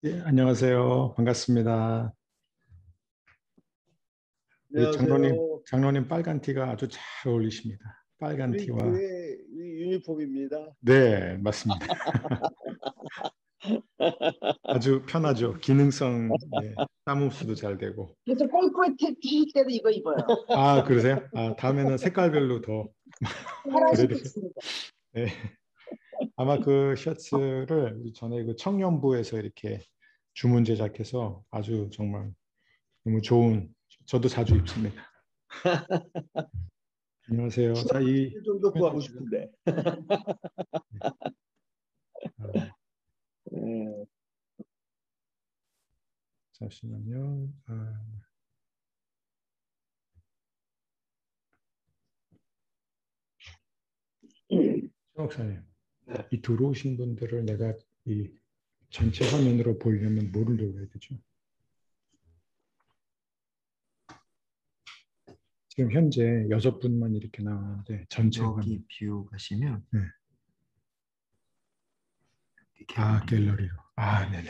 예, 안녕하세요. 반갑습니다. 우리 안녕하세요. 장로님 빨간 티가 아주 잘 어울리십니다. 빨간 우리 티와, 교회 유니폼입니다. 네, 맞습니다. 아주 편하죠. 기능성, 예, 땀 흡수도 잘 되고. 그래서 꽁꽁 티실 때도 이거 입어요. 아, 그러세요? 아, 다음에는 색깔별로 더 파란색도 그래도, 있습니다. 네. 아마 그 셔츠를 우리 전에 그 청년부에서 이렇게 주문 제작해서 아주 정말 너무 좋은, 저도 자주 입습니다. 안녕하세요. 자, 이 정도 구하고 싶은데. 아, 네. 잠시만요. 최 목사님, 이 들어오신 분들을 내가 이 전체 화면으로 보려면 뭐를 눌러야 되죠? 지금 현재 6분만 이렇게 나오는데 전체 여기 화면. 뷰 가시면 네. 아, 갤러리로. 아, 네네.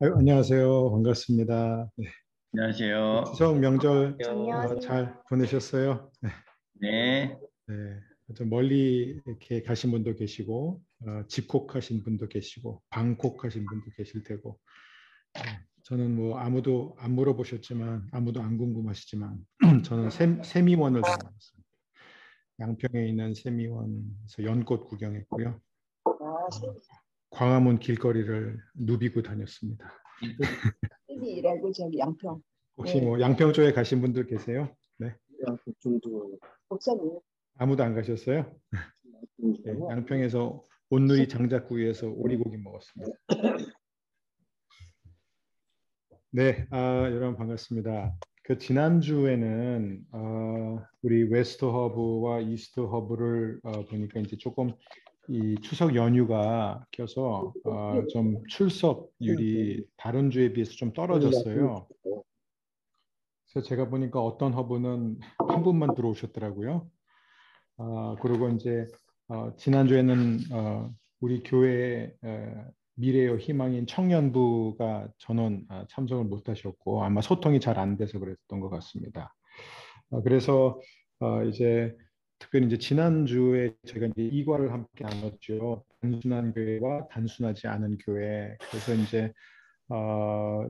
아유, 안녕하세요. 반갑습니다. 네. 안녕하세요. 추석 명절 안녕하세요. 잘 보내셨어요? 네. 네. 네. 좀 멀리 이렇게 가신 분도 계시고, 집콕하신 분도 계시고, 방콕하신 분도 계실 테고, 저는 뭐 아무도 안 물어보셨지만, 아무도 안 궁금하시지만, 저는 세미원을 다녀왔습니다. 양평에 있는 세미원에서 연꽃 구경했고요. 광화문 길거리를 누비고 다녔습니다. TV라고 저기 양평. 혹시 네. 뭐 양평 쪽에 가신 분들 계세요? 네. 정도. 목사님. 아무도 안 가셨어요? 네, 양평에서 온누리 장작구이에서 오리고기 먹었습니다. 네, 여러분 반갑습니다. 그 지난주에는 우리 웨스트 허브와 이스트 허브를 보니까 이제 조금 이 추석 연휴가 껴서 좀 출석률이 다른 주에 비해서 좀 떨어졌어요. 그래서 제가 보니까 어떤 허브는 한 분만 들어오셨더라고요. 그리고 이제 지난주에는 우리 교회 미래의 희망인 청년부가 전원 참석을 못 하셨고 아마 소통이 잘 안 돼서 그랬던 것 같습니다. 그래서 이제 특별히 이제 지난주에 저희가 이제 이과를 함께 나눴죠. 단순한 교회와 단순하지 않은 교회. 그래서 이제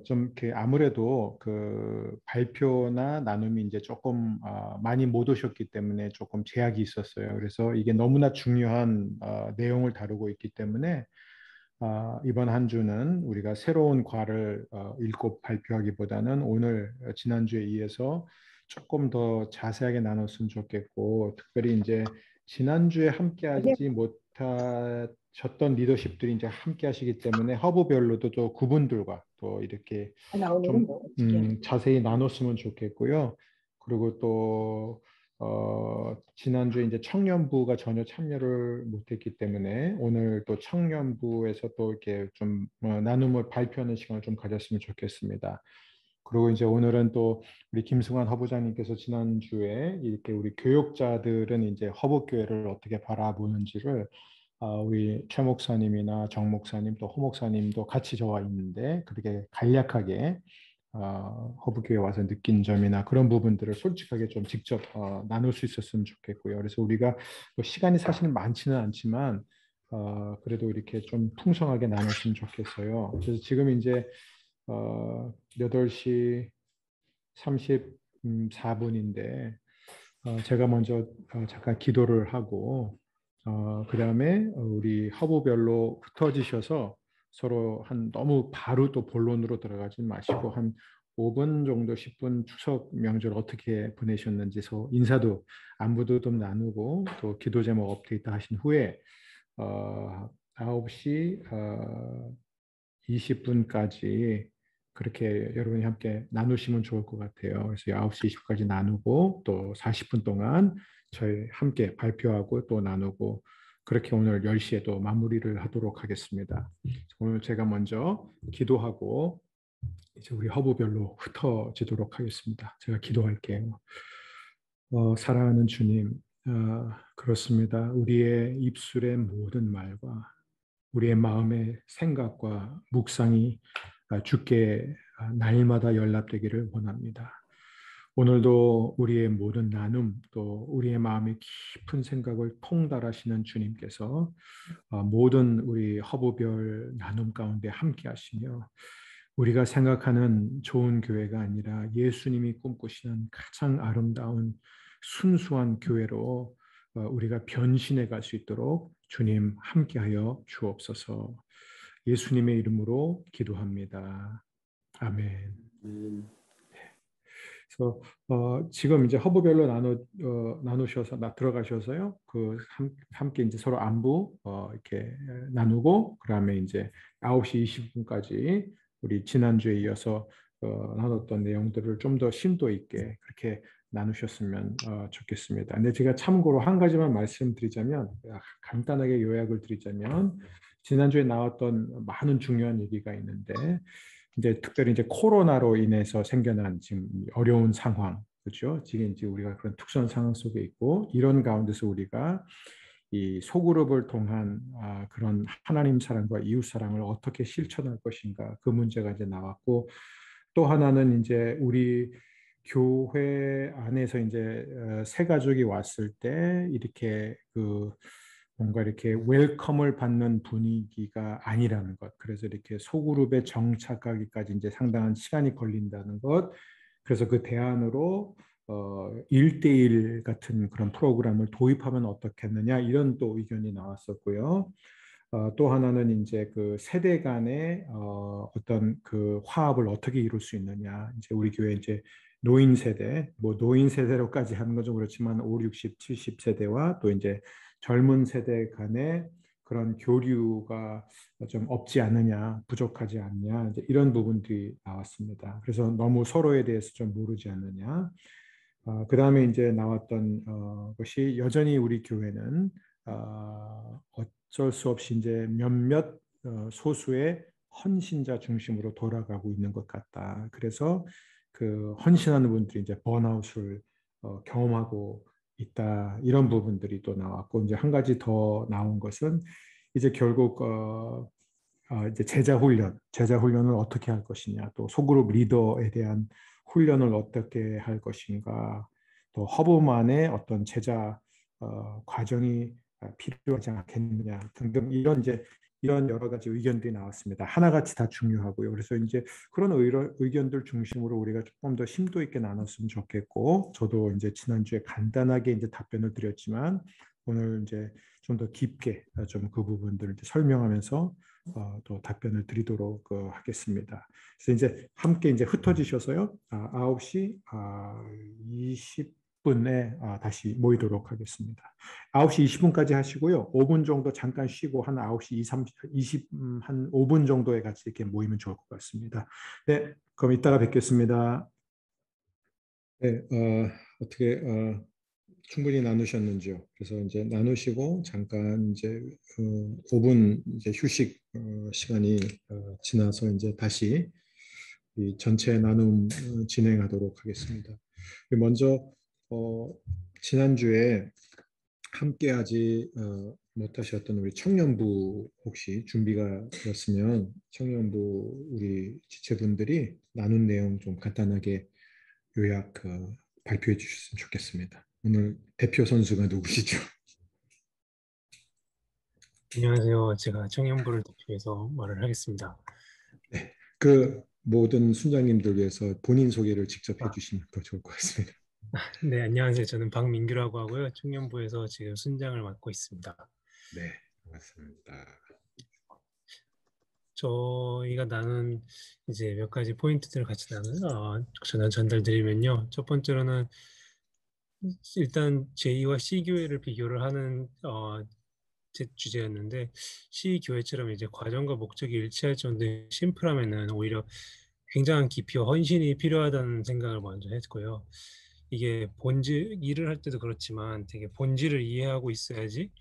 좀 이렇게 아무래도 그 발표나 나눔이 이제 조금 많이 못 오셨기 때문에 조금 제약이 있었어요. 그래서 이게 너무나 중요한 내용을 다루고 있기 때문에 이번 한 주는 우리가 새로운 과를 읽고 발표하기보다는 오늘 지난주에 이어서 조금 더 자세하게 나눴으면 좋겠고 특별히 이제 지난주에 함께하지 못하셨던 리더십들이 이제 함께하시기 때문에 허브별로도 또 그분들과 또 이렇게 좀 나오는 뭐 어떻게. 자세히 나눴으면 좋겠고요. 그리고 또 지난주에 이제 청년부가 전혀 참여를 못했기 때문에 오늘 또 청년부에서 또 이렇게 좀 나눔을 발표하는 시간을 좀 가졌으면 좋겠습니다. 그리고 이제 오늘은 또 우리 김승환 허부장님께서 지난주에 이렇게 우리 교육자들은 이제 허브교회를 어떻게 바라보는지를 우리 최 목사님이나 정 목사님 또 허 목사님도 같이 저와 있는데 그렇게 간략하게 허브교회 와서 느낀 점이나 그런 부분들을 솔직하게 좀 직접 나눌 수 있었으면 좋겠고요. 그래서 우리가 뭐 시간이 사실 많지는 않지만 그래도 이렇게 좀 풍성하게 나눴으면 좋겠어요. 그래서 지금 이제 8시 34분인데 제가 먼저 잠깐 기도를 하고 그 다음에 우리 허브별로 흩어지셔서 서로 한 너무 바로 또 본론으로 들어가지 마시고 한 5분 정도 10분 추석 명절 어떻게 보내셨는지 인사도 안부도 좀 나누고 또 기도 제목 업데이트 하신 후에 9시 20분까지 그렇게 여러분이 함께 나누시면 좋을 것 같아요. 그래서 9시 20분까지 나누고 또 40분 동안 저희 함께 발표하고 또 나누고 그렇게 오늘 10시에도 마무리를 하도록 하겠습니다. 오늘 제가 먼저 기도하고 이제 우리 허브별로 흩어지도록 하겠습니다. 제가 기도할게요. 사랑하는 주님, 그렇습니다. 우리의 입술의 모든 말과 우리의 마음의 생각과 묵상이 주께 날마다 연락되기를 원합니다. 오늘도 우리의 모든 나눔 또 우리의 마음의 깊은 생각을 통달하시는 주님께서 모든 우리 허브별 나눔 가운데 함께 하시며 우리가 생각하는 좋은 교회가 아니라 예수님이 꿈꾸시는 가장 아름다운 순수한 교회로 우리가 변신해 갈 수 있도록 주님 함께하여 주옵소서. 예수님의 이름으로 기도합니다. 아멘. 그래서 지금 이제 허브별로 나누셔서 들어가셔서요. 함께 이제 서로 안부 이렇게 나누고 그다음에 이제 9시 20분까지 우리 지난주에 이어서 나눴던 내용들을 좀 더 심도 있게 그렇게 나누셨으면 좋겠습니다. 근데 제가 참고로 한 가지만 말씀드리자면 간단하게 요약을 드리자면 지난주에 나왔던 많은 중요한 얘기가 있는데 이제 특별히 이제 코로나로 인해서 생겨난 지금 어려운 상황, 그렇죠? 지금 이제 우리가 그런 특수한 상황 속에 있고 이런 가운데서 우리가 이 소그룹을 통한 그런 하나님 사랑과 이웃 사랑을 어떻게 실천할 것인가 그 문제가 이제 나왔고 또 하나는 이제 우리 교회 안에서 이제 새 가족이 왔을 때 이렇게 그 뭔가 이렇게 웰컴을 받는 분위기가 아니라는 것. 그래서 이렇게 소그룹에 정착하기까지 이제 상당한 시간이 걸린다는 것. 그래서 그 대안으로 1대1 같은 그런 프로그램을 도입하면 어떻겠느냐 이런 또 의견이 나왔었고요. 또 하나는 이제 그 세대 간의 어떤 그 화합을 어떻게 이룰 수 있느냐. 이제 우리 교회 이제 노인 세대, 뭐 노인 세대로까지 하는 건 좀 그렇지만 5, 60, 70 세대와 또 이제 젊은 세대 간의 그런 교류가 좀 없지 않느냐, 부족하지 않냐, 이제 이런 부분들이 나왔습니다. 그래서 너무 서로에 대해서 좀 모르지 않느냐. 그 다음에 이제 나왔던 것이 여전히 우리 교회는 어쩔 수 없이 이제 몇몇 소수의 헌신자 중심으로 돌아가고 있는 것 같다. 그래서 그 헌신하는 분들이 이제 번아웃을 경험하고 있다. 이런 부분들이 또 나왔고 이제 한 가지 더 나온 것은 이제 결국 이제 제자 훈련을 어떻게 할 것이냐, 또 소그룹 리더에 대한 훈련을 어떻게 할 것인가, 또 허브만의 어떤 제자 과정이 필요하지 않겠느냐 등등 이런 여러 가지 의견들이 나왔습니다. 하나같이 다 중요하고요. 그래서 이제 그런 의견들 중심으로 우리가 조금 더 심도 있게 나눴으면 좋겠고, 저도 이제 지난주에 간단하게 이제 답변을 드렸지만 오늘 이제 좀 더 깊게 좀 그 부분들을 설명하면서 또 답변을 드리도록 하겠습니다. 그래서 이제 함께 이제 흩어지셔서요. 9시 20분에 다시 모이도록 하겠습니다. 9시 20분까지 하시고요. 5분 정도 잠깐 쉬고 한 9시 한 5분 정도에 같이 이렇게 모이면 좋을 것 같습니다. 네, 그럼 이따가 뵙겠습니다. 네, 어떻게 충분히 나누셨는지요? 그래서 이제 나누시고 잠깐 이제 5분 이제 휴식 시간이 지나서 이제 다시 이 전체 나눔 진행하도록 하겠습니다. 먼저 지난주에 함께하지 못하셨던 우리 청년부 혹시 준비가 되었으면 청년부 우리 지체분들이 나눈 내용 좀 간단하게 요약 발표해 주셨으면 좋겠습니다. 오늘 대표 선수가 누구시죠? 안녕하세요. 제가 청년부를 대표해서 말을 하겠습니다. 네, 그 모든 순장님들 위해서 본인 소개를 직접 해주시면 더 좋을 것 같습니다. 네, 안녕하세요. 저는 박민규라고 하고요. 청년부에서 지금 순장을 맡고 있습니다. 네, 반갑습니다. 저희가 나눈 이제 몇 가지 포인트들을 같이 저는 전달드리면요. 첫 번째로는 일단 제2와 C교회를 비교를 하는 제 주제였는데 C교회처럼 이제 과정과 목적이 일치할 정도의 심플하면은 오히려 굉장한 깊이와 헌신이 필요하다는 생각을 먼저 했고요. 이게 일을 할 때도 그렇지만 되게 본질을 이해하고 있어야지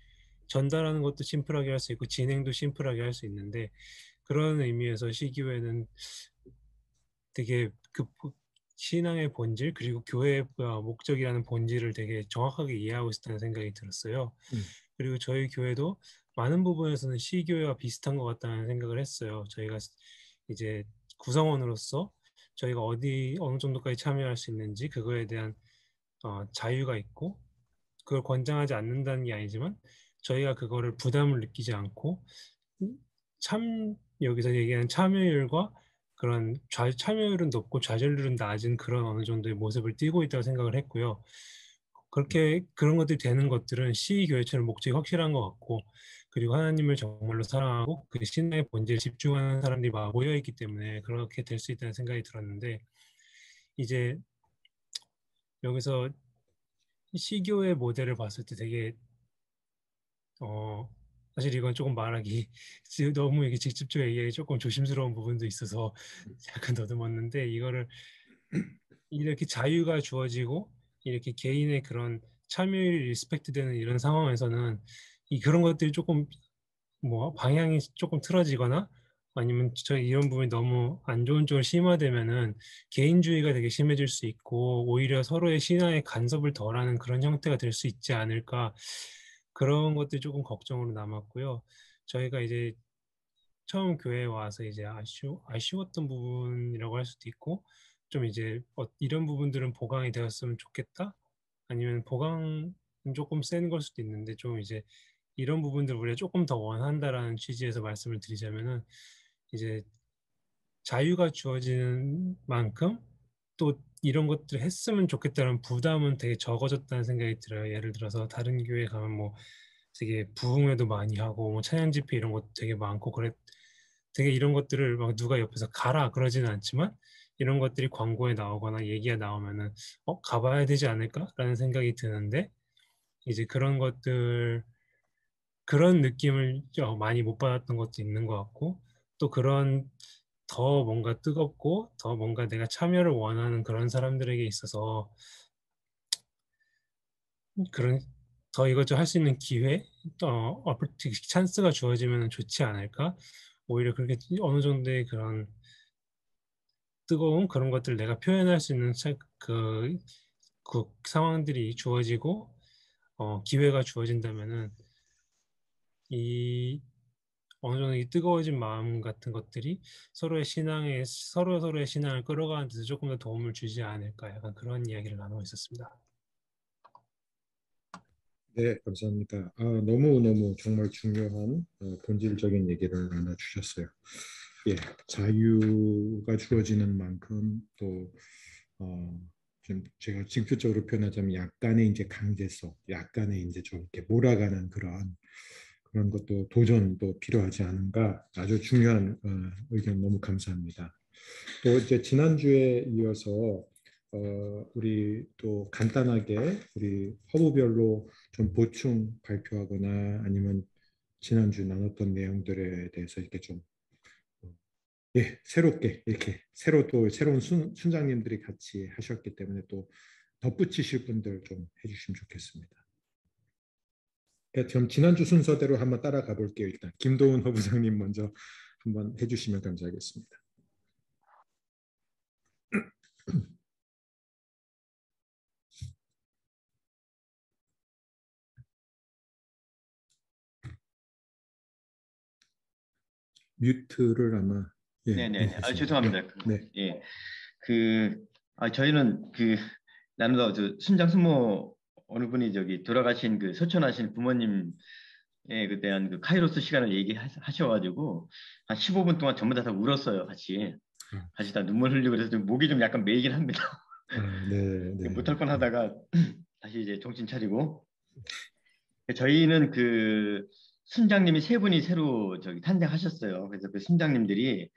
전달하는 것도 심플하게 할 수 있고 진행도 심플하게 할 수 있는데 그런 의미에서 C교회는 되게 그 신앙의 본질 그리고 교회의 목적이라는 본질을 되게 정확하게 이해하고 있다는 생각이 들었어요. 그리고 저희 교회도 많은 부분에서는 시교회와 비슷한 것 같다는 생각을 했어요. 저희가 이제 구성원으로서 저희가 어느 정도까지 참여할 수 있는지 그거에 대한 자유가 있고 그걸 권장하지 않는다는 게 아니지만 저희가 그거를 부담을 느끼지 않고 여기서 얘기하는 참여율과 그런 참여율은 높고 좌절률은 낮은 그런 어느 정도의 모습을 띠고 있다고 생각을 했고요. 그렇게 그런 것들이 되는 것들은 시교회처럼 목적이 확실한 것 같고 그리고 하나님을 정말로 사랑하고 그 신앙의 본질에 집중하는 사람들이 막 모여 있기 때문에 그렇게 될 수 있다는 생각이 들었는데 이제 여기서 시교회 모델을 봤을 때 되게 사실 이건 조금 말하기 너무 이게 직접적으로 얘기하기 조금 조심스러운 부분도 있어서 약간 더듬었는데 이거를 이렇게 자유가 주어지고 이렇게 개인의 그런 참여율이 리스펙트되는 이런 상황에서는 그런 것들이 조금 뭐 방향이 조금 틀어지거나 아니면 저 이런 부분이 너무 안 좋은 쪽으로 심화되면은 개인주의가 되게 심해질 수 있고 오히려 서로의 신앙에 간섭을 덜하는 그런 형태가 될 수 있지 않을까 그런 것들이 조금 걱정으로 남았고요. 저희가 이제 처음 교회에 와서 이제 아쉬웠던 부분이라고 할 수도 있고 좀 이제 이런 부분들은 보강이 되었으면 좋겠다 아니면 보강은 조금 센 걸 수도 있는데 좀 이제 이런 부분들 우리가 조금 더 원한다라는 취지에서 말씀을 드리자면은 이제 자유가 주어지는 만큼 또 이런 것들을 했으면 좋겠다는 부담은 되게 적어졌다는 생각이 들어요. 예를 들어서 다른 교회 가면 뭐 되게 부흥회도 많이 하고 뭐 찬양 집회 이런 것도 되게 많고 그래 되게 이런 것들을 막 누가 옆에서 가라 그러지는 않지만 이런 것들이 광고에 나오거나 얘기가 나오면은 가봐야 되지 않을까라는 생각이 드는데 이제 그런 느낌을 많이 못 받았던 것도 있는 것 같고 또 그런 더 뭔가 뜨겁고 더 뭔가 내가 참여를 원하는 그런 사람들에게 있어서 그런 더 이것저것 할 수 있는 기회, 찬스가 주어지면 좋지 않을까? 오히려 그렇게 어느 정도의 그런 뜨거운 그런 것들을 내가 표현할 수 있는 그 상황들이 주어지고 기회가 주어진다면은 이 어느 정도 이 뜨거워진 마음 같은 것들이 서로의 신앙을 끌어가는 데서 조금 더 도움을 주지 않을까 약간 그런 이야기를 나누고 있었습니다. 네, 감사합니다. 너무너무 정말 중요한 본질적인 얘기를 나눠주셨어요. 예, 자유가 주어지는 만큼 또 좀 제가 직접적으로 표현하자면 약간의 이제 강제성, 약간의 이제 좀 이렇게 몰아가는 그런 것도 도전도 필요하지 않은가 아주 중요한 의견 너무 감사합니다. 또 이제 지난주에 이어서 우리 또 간단하게 우리 허브별로 좀 보충 발표하거나 아니면 지난주 나눴던 내용들에 대해서 이렇게 좀 예, 새롭게 이렇게 또 새로운 순장님들이 같이 하셨기 때문에 또 덧붙이실 분들 좀 해주시면 좋겠습니다. 그럼 지난주 순서대로 한번 따라가 볼게요. 일단 김도훈 허부장님 먼저 한번 해주시면 감사하겠습니다. 뮤트를 아마 네네. 죄송합니다. 네. 예. 저희는 나누다 순장 수모 어느 분이 돌아가신 소천하신 부모님에 대한 카이로스 시간을 얘기하셔가지고 한 15분 동안 전부 다 울었어요. 같이 다 눈물 흘리고 그래서 좀 목이 좀 약간 메이긴 합니다. 네. 못할 뻔하다가 다시 이제 정신 차리고 저희는 순장님이 세 분이 새로 탄생하셨어요. 그래서 그 순장님들이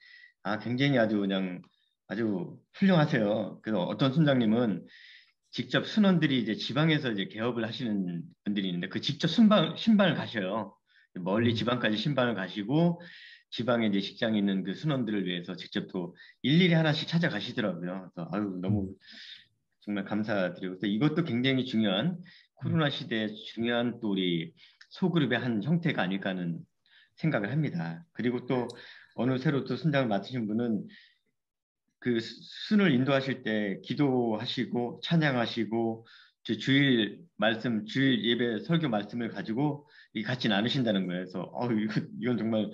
굉장히 아주 훌륭하세요. 그래서 어떤 순장님은 직접 순원들이 이제 지방에서 이제 개업을 하시는 분들이 있는데 직접 신방을 가셔요. 멀리 지방까지 신방을 가시고 지방에 이제 직장에 있는 그 순원들을 위해서 직접 또 일일이 하나씩 찾아가시더라고요. 그래서 너무 정말 감사드리고 또 이것도 굉장히 중요한 코로나 시대에 중요한 또 우리 소그룹의 한 형태가 아닐까 하는 생각을 합니다. 그리고 또 어느 새로 또 순장을 맡으신 분은 순을 인도하실 때 기도하시고 찬양하시고 주일 말씀, 주일 예배 설교 말씀을 가지고 이 같이 나누신다는 거예요. 그래서 이건 정말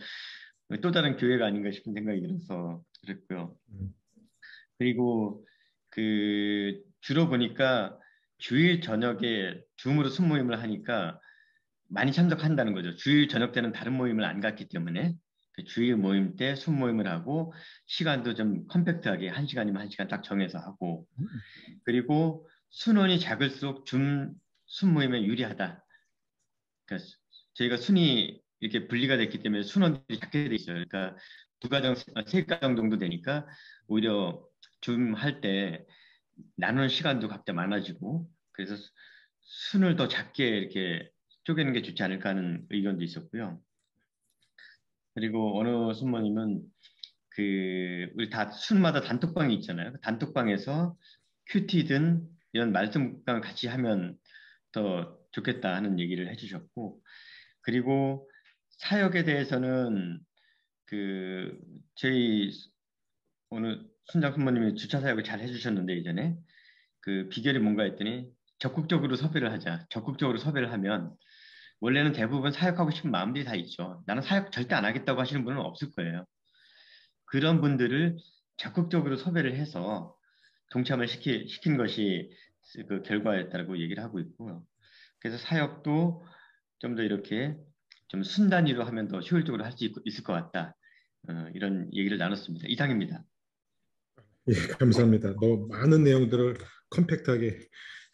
또 다른 교회가 아닌가 싶은 생각이 들어서 그랬고요. 그리고 그 주로 보니까 주일 저녁에 줌으로 순모임을 하니까 많이 참석한다는 거죠. 주일 저녁 때는 다른 모임을 안 갔기 때문에 그 주일 모임 때 순모임을 하고 시간도 좀 컴팩트하게 1시간이면 1시간 딱 정해서 하고 그리고 순원이 작을수록 줌 순모임에 유리하다. 그러니까 저희가 순이 이렇게 분리가 됐기 때문에 순원들이 작게 돼 있어요. 그러니까 두 가정, 세 가정 정도 되니까 오히려 줌 할 때 나누는 시간도 각자 많아지고 그래서 순을 더 작게 이렇게 쪼개는 게 좋지 않을까 하는 의견도 있었고요. 그리고 어느 순모님은 우리 다 순마다 단톡방이 있잖아요. 그 단톡방에서 큐티든 이런 말씀방을 같이 하면 더 좋겠다 하는 얘기를 해주셨고 그리고 사역에 대해서는 저희 오늘 순장 순모님이 주차 사역을 잘 해주셨는데 이전에 그 비결이 뭔가 했더니 적극적으로 섭외를 하자. 적극적으로 섭외를 하면 원래는 대부분 사역하고 싶은 마음들이 다 있죠. 나는 사역 절대 안 하겠다고 하시는 분은 없을 거예요. 그런 분들을 적극적으로 섭외를 해서 동참을 시킨 것이 그 결과였다고 얘기를 하고 있고요. 그래서 사역도 좀 더 이렇게 좀 순단위로 하면 더 효율적으로 할 수 있을 것 같다. 이런 얘기를 나눴습니다. 이상입니다. 예, 감사합니다. 너무 많은 내용들을 컴팩트하게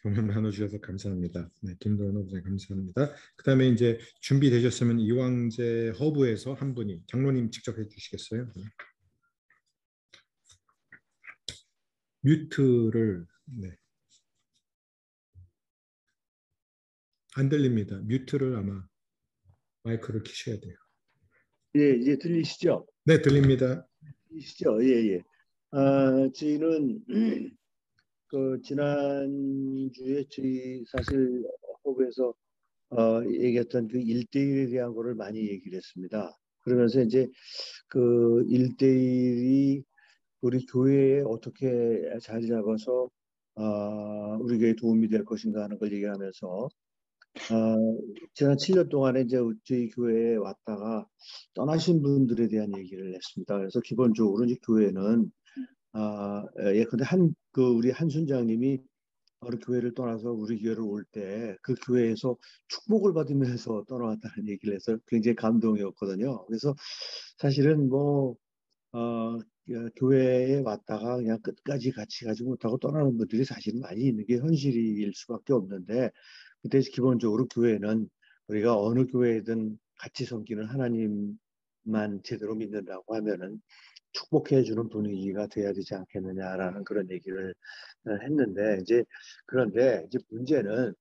나눠주셔서 감사합니다. 네, 김도원 후보자 감사합니다. 그다음에 이제 준비되셨으면 이황재 허브에서 한 분이 장로님 직접 해주시겠어요? 뮤트를 안 들립니다. 뮤트를 아마 마이크를 키셔야 돼요. 예, 이제 들리시죠? 네, 들립니다. 들리시죠? 예, 예. 저희는 그 지난주에 저희 사실 호흡에서 얘기했던 그 1대1에 대한 거를 많이 얘기를 했습니다. 그러면서 이제 그 1대1이 우리 교회에 어떻게 자리 잡아서 우리 교회에 도움이 될 것인가 하는 걸 얘기하면서 지난 7년 동안에 이제 저희 교회에 왔다가 떠나신 분들에 대한 얘기를 했습니다. 그래서 기본적으로 이제 교회는 예컨대 우리 한 순장님이 우리 교회를 떠나서 우리 교회를 올 때 그 교회에서 축복을 받으면서 떠나왔다는 얘기를 해서 굉장히 감동이었거든요. 그래서 사실은 교회에 왔다가 그냥 끝까지 같이 가지 못하고 떠나는 분들이 사실은 많이 있는 게 현실일 수밖에 없는데 그때 기본적으로 교회는 우리가 어느 교회든 같이 섬기는 하나님만 제대로 믿는다고 하면은 축복해 주는 분위기가 돼야 되지 않겠느냐라는 그런 얘기를 했는데 그런데 이제 문제는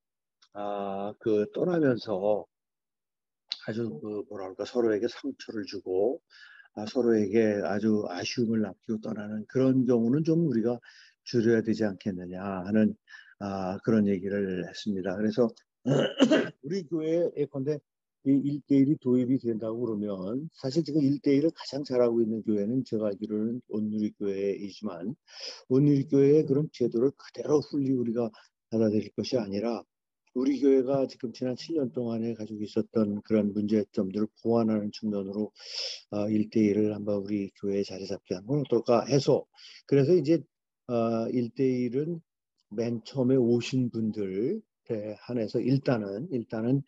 그 떠나면서 아주 뭐랄까 서로에게 상처를 주고 서로에게 아주 아쉬움을 남기고 떠나는 그런 경우는 좀 우리가 줄여야 되지 않겠느냐 하는 그런 얘기를 했습니다. 그래서 우리 교회에 예컨대 이 1대1이 도입이 된다고 그러면 사실 지금 1대1을 가장 잘하고 있는 교회는 제가 알기로는 온누리교회이지만 온누리교회의 그런 제도를 그대로 훌리 우리가 받아들일 것이 아니라 우리 교회가 지금 지난 7년 동안에 가지고 있었던 그런 문제점들을 보완하는 측면으로 1대1을 한번 우리 교회에 자리 잡게 하는 건 어떨까 해서 그래서 이제 1대1은 맨 처음에 오신 분들에 한해서 일단은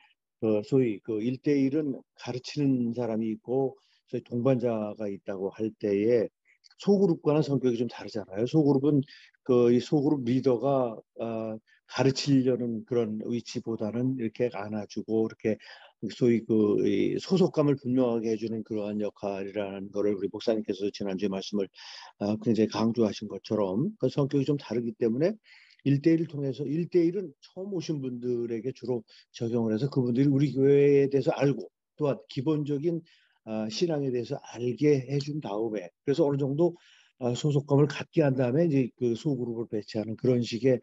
소위 그 1대1은 가르치는 사람이 있고 소위 동반자가 있다고 할 때에 소그룹과는 성격이 좀 다르잖아요. 소그룹은 이 소그룹 리더가 가르치려는 그런 위치보다는 이렇게 안아주고 이렇게 소위 이 소속감을 분명하게 해주는 그러한 역할이라는 거를 우리 목사님께서 지난주에 말씀을 굉장히 강조하신 것처럼 그 성격이 좀 다르기 때문에 1대1을 통해서 1대1은 처음 오신 분들에게 주로 적용을 해서 그분들이 우리 교회에 대해서 알고 또한 기본적인 신앙에 대해서 알게 해준 다음에 그래서 어느 정도 소속감을 갖게 한 다음에 이제 그 소그룹을 배치하는 그런 식의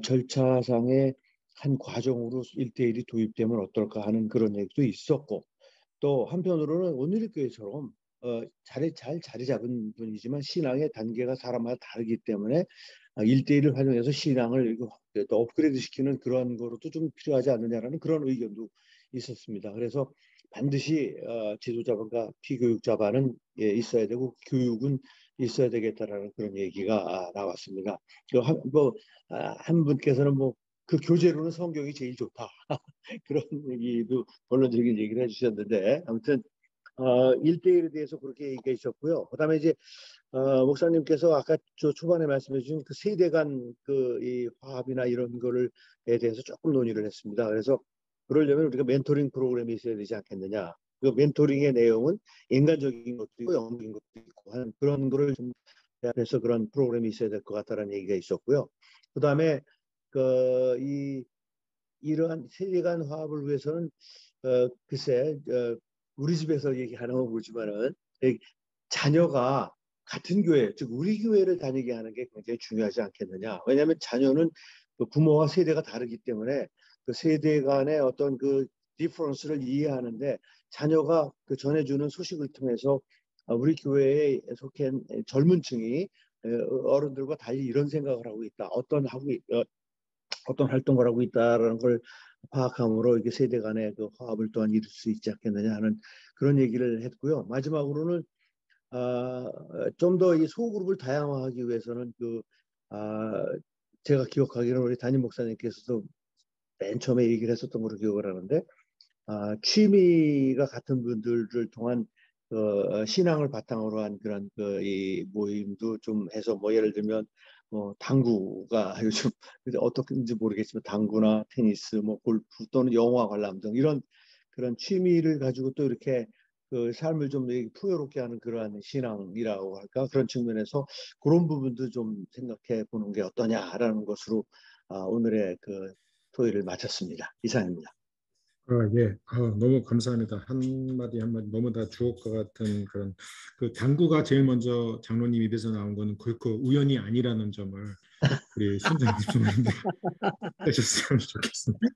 절차상의 한 과정으로 1대1이 도입되면 어떨까 하는 그런 얘기도 있었고 또 한편으로는 온누리교회처럼 잘 자리 잡은 분이지만 신앙의 단계가 사람마다 다르기 때문에 1대1을 활용해서 신앙을 또 업그레이드 시키는 그런 거로도 좀 필요하지 않느냐라는 그런 의견도 있었습니다. 그래서 반드시 지도자반과 피교육자반은 있어야 되고 교육은 있어야 되겠다라는 그런 얘기가 나왔습니다. 한 분께서는 그 교재로는 성경이 제일 좋다 그런 얘기도 본론적인 얘기를 해주셨는데 아무튼 1대1에 대해서 그렇게 얘기해 주셨고요. 그다음에 이제 목사님께서 아까 초반에 말씀해 주신 그 세대 간 이 화합이나 이런 거를 대해서 조금 논의를 했습니다. 그래서 그러려면 우리가 멘토링 프로그램이 있어야 되지 않겠느냐. 그 멘토링의 내용은 인간적인 것도 있고 영적인 것도 있고 하는 그런 거를 좀 대합해서 그런 프로그램이 있어야 될 것 같다는 얘기가 있었고요. 그다음에 이러한 세대 간 화합을 위해서는 글쎄 우리 집에서 얘기하는 건 모르지만은 자녀가 같은 교회, 즉 우리 교회를 다니게 하는 게 굉장히 중요하지 않겠느냐. 왜냐하면 자녀는 그 부모와 세대가 다르기 때문에 그 세대 간의 어떤 그 디퍼런스를 이해하는데 자녀가 그 전해주는 소식을 통해서 우리 교회에 속한 젊은 층이 어른들과 달리 이런 생각을 하고 있다. 어떤 활동을 하고 있다라는 걸 파악함으로 이게 세대 간의 그 화합을 또한 이룰 수 있지 않겠느냐 하는 그런 얘기를 했고요. 마지막으로는 좀 더 이 소그룹을 다양화하기 위해서는 제가 기억하기로는 우리 담임 목사님께서도 맨 처음에 얘기를 했었던 걸로 기억을 하는데 취미가 같은 분들을 통한 신앙을 바탕으로 한 그런 이 모임도 좀 해서 예를 들면 당구가 요즘 어떻게인지 모르겠지만 당구나 테니스, 골프 또는 영화 관람 등 이런 그런 취미를 가지고 또 이렇게 그 삶을 좀 풍요롭게 하는 그러한 신앙이라고 할까 그런 측면에서 그런 부분도 좀 생각해 보는 게 어떠냐라는 것으로 오늘의 그 토의를 마쳤습니다. 이상입니다. 예, 너무 감사합니다. 한마디 한마디 너무 다 주옥과 같은 그런 그 당구가 제일 먼저 장로님 입에서 나온 거는 결코 우연이 아니라는 점을 우리 순장님 좀 하셨으면 좋겠습니다.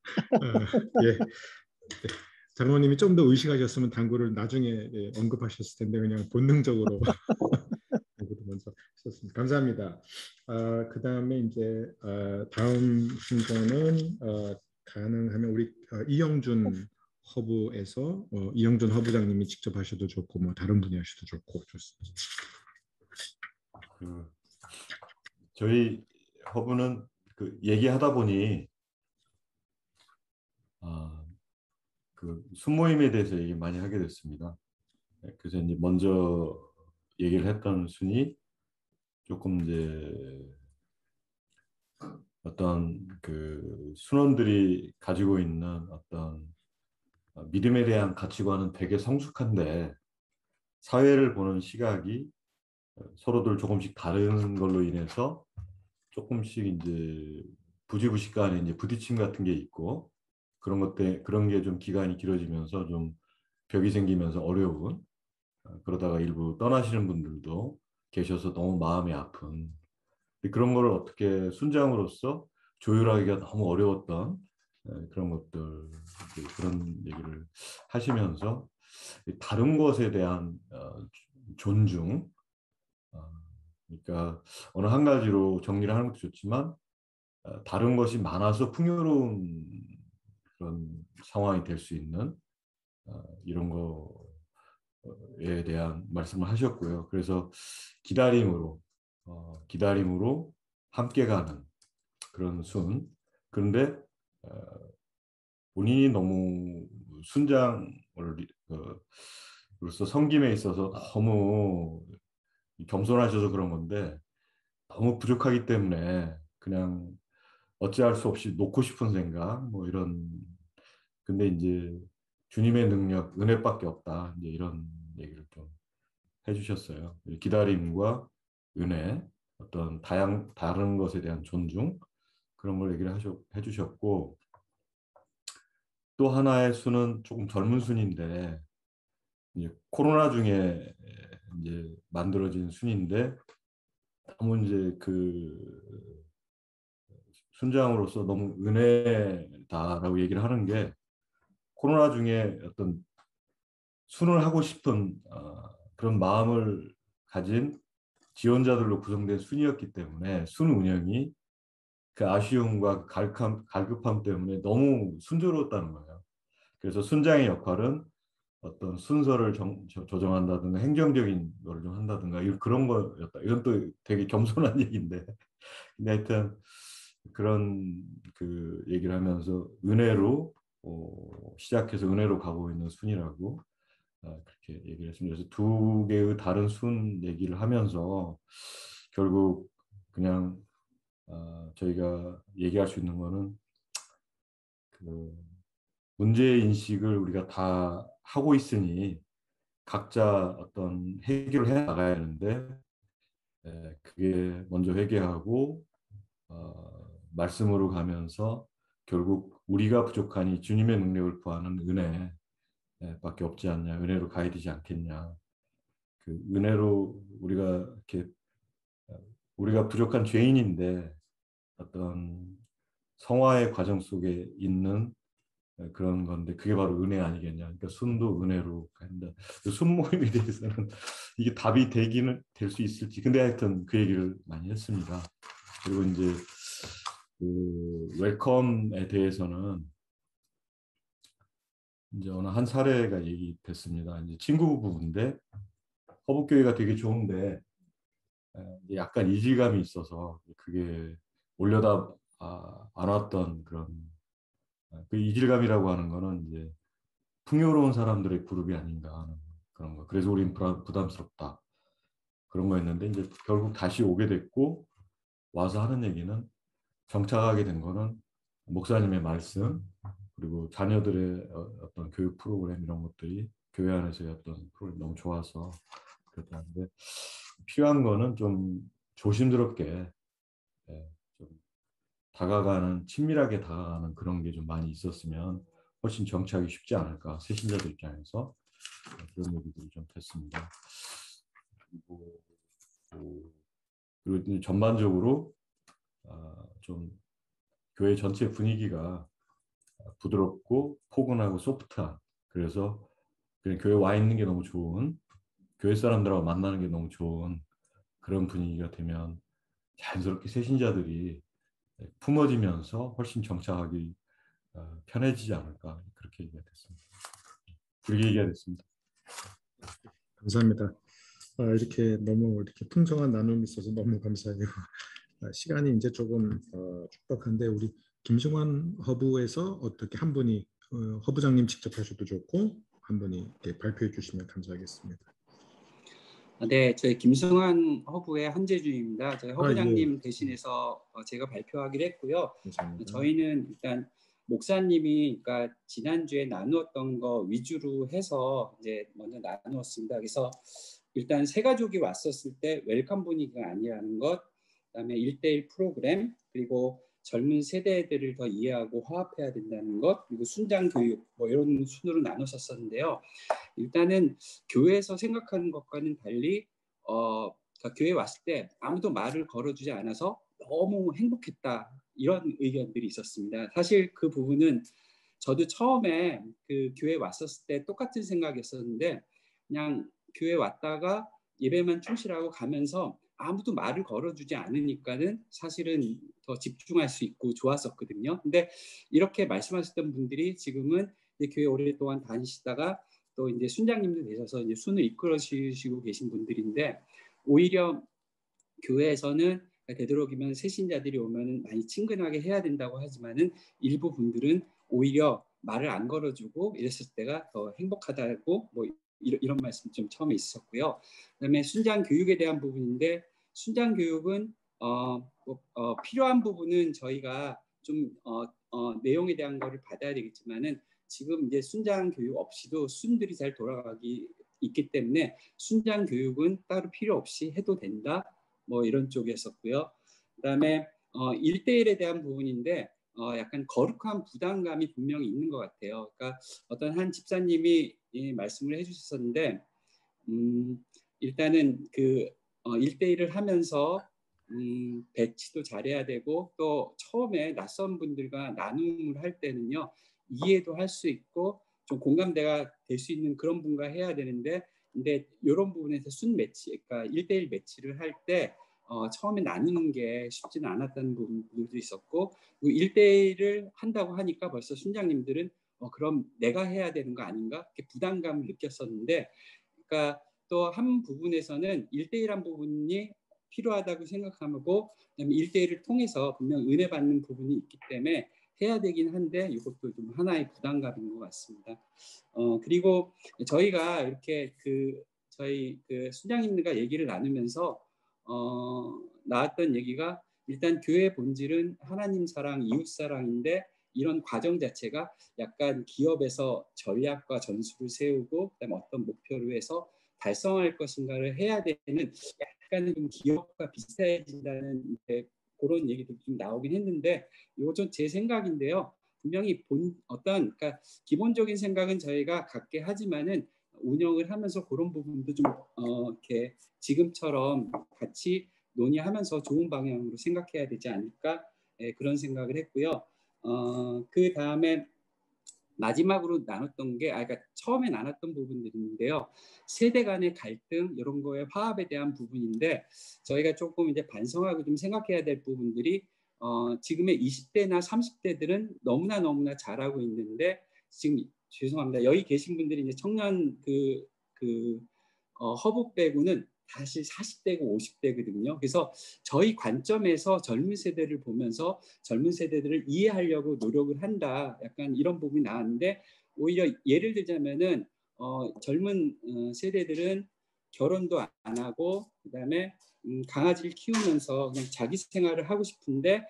예, 네. 장로님이 좀 더 의식하셨으면 당구를 나중에 언급하셨을 텐데 그냥 본능적으로 당구를 먼저 하셨습니다. 감사합니다. 그 다음에 이제 다음 순서는 가능하면 우리 이영준 허브에서 이영준 허브장님이 직접 하셔도 좋고 다른 분이 하셔도 좋고 좋습니다. 저희 허브는 얘기하다 보니 그 순모임에 대해서 얘기 많이 하게 됐습니다. 그래서 이제 먼저 얘기를 했던 순이 조금 이제 어떤 그 순원들이 가지고 있는 어떤 믿음에 대한 가치관은 되게 성숙한데 사회를 보는 시각이 서로들 조금씩 다른 걸로 인해서 조금씩 이제 부지부식간에 이제 부딪힘 같은 게 있고 그런 게 좀 기간이 길어지면서 좀 벽이 생기면서 어려운 그러다가 일부 떠나시는 분들도 계셔서 너무 마음이 아픈 그런 거를 어떻게 순장으로서 조율하기가 너무 어려웠던 그런 것들 그런 얘기를 하시면서 다른 것에 대한 존중 그러니까 어느 한 가지로 정리를 하는 것도 좋지만 다른 것이 많아서 풍요로운 그런 상황이 될 수 있는 이런 거에 대한 말씀을 하셨고요. 그래서 기다림으로 함께 가는 그런 순. 그런데 본인이 너무 순장으로서 섬김에 있어서 너무 겸손하셔서 그런 건데 너무 부족하기 때문에 그냥 어찌할 수 없이 놓고 싶은 생각 이런 근데 이제 주님의 능력 은혜밖에 없다 이제 이런 얘기를 좀 해주셨어요. 기다림과 은혜 어떤 다른 것에 대한 존중 그런 걸 얘기를 해주셨고 또 하나의 순은 조금 젊은 순인데 이제 코로나 중에 이제 만들어진 순인데 너무 이제 그 순장으로서 너무 은혜다라고 얘기를 하는 게 코로나 중에 어떤 순을 하고 싶은 그런 마음을 가진 지원자들로 구성된 순이었기 때문에 순 운영이 그 아쉬움과 갈급함 때문에 너무 순조로웠다는 거예요. 그래서 순장의 역할은 어떤 순서를 조정한다든가 행정적인 거를 좀 한다든가 그런 거였다. 이건 또 되게 겸손한 얘기인데, 근데 하여튼 그런 그 얘기를 하면서 은혜로 시작해서 은혜로 가고 있는 순이라고 그렇게 얘기를 했습니다. 그래서 두 개의 다른 순 얘기를 하면서 결국 그냥 저희가 얘기할 수 있는 거는 그 문제 인식을 우리가 다 하고 있으니 각자 어떤 해결을 해 나가야 하는데 그게 먼저 회개하고 말씀으로 가면서 결국 우리가 부족하니 주님의 능력을 구하는 은혜 밖에 없지 않냐, 은혜로 가야 되지 않겠냐. 그 은혜로 우리가 부족한 죄인인데 어떤 성화의 과정 속에 있는 그런 건데 그게 바로 은혜 아니겠냐. 그러니까 순도 은혜로 간다. 순 모임에 대해서는 이게 답이 될 수 있을지. 근데 하여튼 그 얘기를 많이 했습니다. 그리고 이제 그 웰컴에 대해서는 이제 어느 한 사례가 얘기됐습니다. 이제 친구 부부인데 허브교회가 되게 좋은데 약간 이질감이 있어서 그게 올려다 안 왔던 그런 그 이질감이라고 하는 거는 이제 풍요로운 사람들의 그룹이 아닌가 하는 그런 거. 그래서 우린 부담스럽다. 그런 거였는데 이제 결국 다시 오게 됐고 와서 하는 얘기는 정착하게 된 거는 목사님의 말씀 그리고 자녀들의 어떤 교육 프로그램 이런 것들이 교회 안에서의 어떤 프로그램이 너무 좋아서 그렇다는데 필요한 거는 좀 조심스럽게 좀 친밀하게 다가가는 그런 게 좀 많이 있었으면 훨씬 정착이 쉽지 않을까 새신자들 입장에서 그런 얘기들이 좀 됐습니다. 그리고 전반적으로 좀 교회 전체 분위기가 부드럽고 포근하고 소프트한 그래서 그냥 교회 와 있는 게 너무 좋은 교회 사람들하고 만나는 게 너무 좋은 그런 분위기가 되면 자연스럽게 새신자들이 품어지면서 훨씬 정착하기 편해지지 않을까 그렇게 얘기가 됐습니다. 그렇게 얘기가 됐습니다. 감사합니다. 이렇게 너무 이렇게 풍성한 나눔이 있어서 너무 감사해요. 시간이 이제 조금 촉박한데 우리 김승환 허브에서 어떻게 한 분이 허브장님 직접 하셔도 좋고 한 분이 이렇게 발표해 주시면 감사하겠습니다. 네, 저희 김승환 허브의 한재준입니다. 저희 허브장님 예. 대신해서 제가 발표하기로 했고요. 감사합니다. 저희는 일단 목사님이 그러니까 지난주에 나누었던 거 위주로 해서 이제 먼저 나누었습니다. 그래서 일단 세 가족이 왔었을 때 웰컴 분위기가 아니라는 것, 그다음에 1:1 프로그램, 그리고 젊은 세대들을 더 이해하고 화합해야 된다는 것, 그리고 순장 교육 뭐 이런 순으로 나눴었는데요. 일단은 교회에서 생각하는 것과는 달리 그러니까 교회에 왔을 때 아무도 말을 걸어주지 않아서 너무 행복했다 이런 의견들이 있었습니다. 사실 그 부분은 저도 처음에 그 교회 왔었을 때 똑같은 생각이었었는데 그냥 교회 왔다가 예배만 충실하고 가면서 아무도 말을 걸어주지 않으니까는 사실은 더 집중할 수 있고 좋았었거든요. 근데 이렇게 말씀하셨던 분들이 지금은 교회 오랫동안 다니시다가 또 이제 순장님도 되셔서 이제 순을 이끌어주시고 계신 분들인데 오히려 교회에서는 되도록이면 새신자들이 오면 많이 친근하게 해야 된다고 하지만은 일부 분들은 오히려 말을 안 걸어주고 이랬을 때가 더 행복하다고 뭐 이런 말씀 좀 처음에 있었고요. 그다음에 순장 교육에 대한 부분인데 순장 교육은 필요한 부분은 저희가 좀 내용에 대한 거를 받아야 되겠지만은 지금 이제 순장 교육 없이도 순들이 잘 돌아가기 있기 때문에 순장 교육은 따로 필요 없이 해도 된다. 뭐 이런 쪽이었었고요. 그다음에 1:1에 대한 부분인데 약간 거룩한 부담감이 분명히 있는 것 같아요. 그러니까 어떤 한 집사님이 말씀을 해주셨었는데 일단은 그 1:1을 하면서 배치도 잘해야 되고 또 처음에 낯선 분들과 나눔을 할 때는요 이해도 할 수 있고 좀 공감대가 될 수 있는 그런 분과 해야 되는데 근데 이런 부분에서 순 매치, 그러니까 1대1 매치를 할 때 처음에 나누는 게 쉽지는 않았다는 부분들도 있었고, 1대1을 한다고 하니까 벌써 순장님들은 그럼 내가 해야 되는 거 아닌가? 이렇게 부담감을 느꼈었는데, 그러니까 또 한 부분에서는 1대1한 부분이 필요하다고 생각하고, 그다음에 1대1을 통해서 분명 은혜 받는 부분이 있기 때문에 해야 되긴 한데 이것도 좀 하나의 부담감인 것 같습니다. 그리고 저희가 이렇게 저희 순장님들과 얘기를 나누면서 나왔던 얘기가, 일단 교회 본질은 하나님 사랑, 이웃 사랑인데 이런 과정 자체가 약간 기업에서 전략과 전술을 세우고 그다음에 어떤 목표를 해서 달성할 것인가를 해야 되는, 약간은 좀 기업과 비슷해진다는 그런 얘기도 좀 나오긴 했는데, 이거 좀 제 생각인데요. 분명히 그러니까 기본적인 생각은 저희가 갖게 하지만은 운영을 하면서 그런 부분도 좀 이렇게 지금처럼 같이 논의하면서 좋은 방향으로 생각해야 되지 않을까, 그런 생각을 했고요. 그 다음에 마지막으로 나눴던 게, 그러니까 처음에 나눴던 부분들인데요. 세대 간의 갈등, 이런 거에 화합에 대한 부분인데, 저희가 조금 이제 반성하고 좀 생각해야 될 부분들이, 지금의 20대나 30대들은 너무나 잘하고 있는데, 지금 죄송합니다. 여기 계신 분들이 이제 청년 허브 빼고는 다시 40대고 50대거든요. 그래서 저희 관점에서 젊은 세대를 보면서 젊은 세대들을 이해하려고 노력을 한다, 약간 이런 부분이 나왔는데, 오히려 예를 들자면은 젊은 세대들은 결혼도 안 하고 그다음에 강아지를 키우면서 그냥 자기 생활을 하고 싶은데,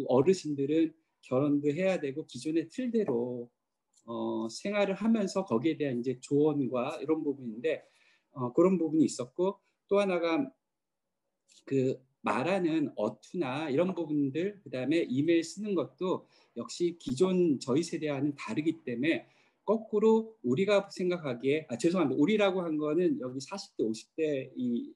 어르신들은 결혼도 해야 되고 기존의 틀대로 생활을 하면서 거기에 대한 이제 조언과 이런 부분인데, 그런 부분이 있었고, 또 하나가 말하는 어투나 이런 부분들, 그다음에 이메일 쓰는 것도 역시 기존 저희 세대와는 다르기 때문에 거꾸로 우리가 생각하기에, 죄송합니다. 우리라고 한 거는 여기 40대, 50대 이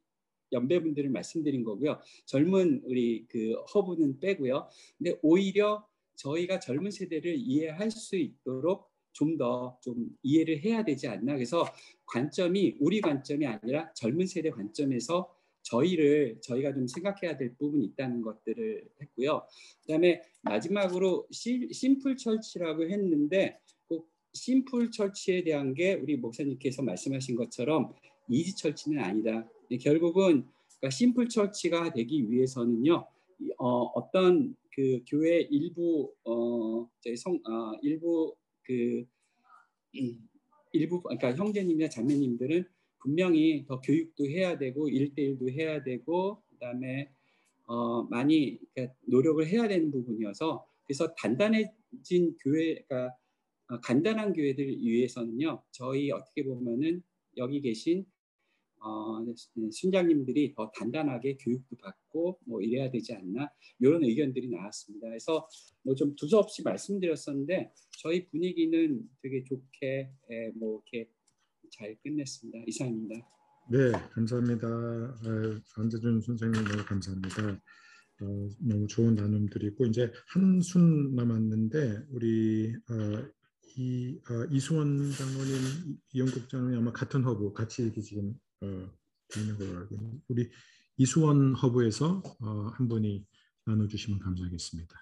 연배분들을 말씀드린 거고요. 젊은 우리 허브는 빼고요. 근데 오히려 저희가 젊은 세대를 이해할 수 있도록 좀 더 좀 이해를 해야 되지 않나. 그래서 관점이 우리 관점이 아니라 젊은 세대 관점에서 저희가 좀 생각해야 될 부분이 있다는 것들을 했고요. 그다음에 마지막으로 심플 처치라고 했는데, 꼭 심플 처치에 대한 게 우리 목사님께서 말씀하신 것처럼 이지 처치는 아니다. 결국은 그러니까 심플 처치가 되기 위해서는요, 어떤 교회 일부 일부 그러니까 형제님이나 자매님들은 분명히 더 교육도 해야 되고 1대1도 해야 되고 그다음에 많이 그러니까 노력을 해야 되는 부분이어서, 그래서 단단해진 교회가 간단한 교회들 위해서는요, 저희 어떻게 보면은 여기 계신 순장님들이 더 단단하게 교육도 받고 뭐 이래야 되지 않나, 이런 의견들이 나왔습니다. 그래서 뭐 좀 두서없이 말씀드렸었는데 저희 분위기는 되게 좋게 뭐 이렇게 잘 끝냈습니다. 이상입니다. 네, 감사합니다. 안재준 선생님 너무 감사합니다. 너무 좋은 나눔들이 있고, 이제 한 순 남았는데 우리 이수원 장로님, 이영국 장로님 아마 같은 허브 같이 이렇게 지금 있는 걸로 알고 있는데, 우리 이수원 허브에서 한 분이 나눠주시면 감사하겠습니다.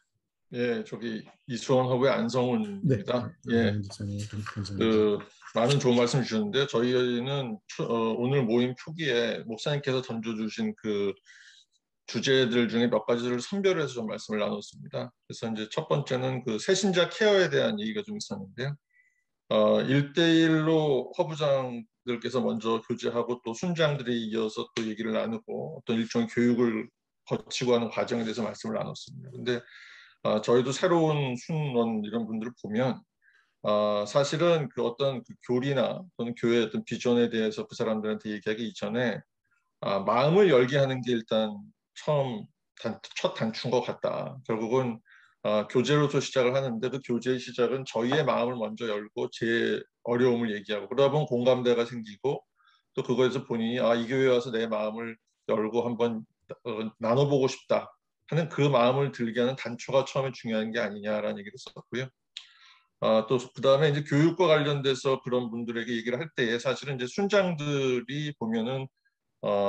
예, 저기 이수원 허브의 안성훈입니다. 네, 예, 감사합니다. 많은 좋은 말씀 주셨는데, 저희는 오늘 모임 초기에 목사님께서 던져주신 주제들 중에 몇 가지를 선별해서 좀 말씀을 나눴습니다. 그래서 이제 첫 번째는 새신자 케어에 대한 얘기가 좀 있었는데요. 1대1로 허브장들께서 먼저 교제하고 또 순장들이 이어서 또 얘기를 나누고 어떤 일종의 교육을 거치고 하는 과정에 대해서 말씀을 나눴습니다. 근데 저희도 새로운 순원 이런 분들을 보면 사실은 어떤 교리나 또는 교회의 어떤 비전에 대해서 그 사람들한테 얘기하기 이전에 마음을 열게 하는 게 일단 첫 단추인 것 같다. 결국은 교제로서 시작을 하는데, 그 교제의 시작은 저희의 마음을 먼저 열고 제 어려움을 얘기하고, 그러다 보면 공감대가 생기고, 또 그거에서 본인이 이 교회에 와서 내 마음을 열고 한번 나눠보고 싶다 하는 그 마음을 들게 하는 단초가 처음에 중요한 게 아니냐라는 얘기를 썼고요. 또 그다음에 이제 교육과 관련돼서 그런 분들에게 얘기를 할 때에 사실은 이제 순장들이 보면은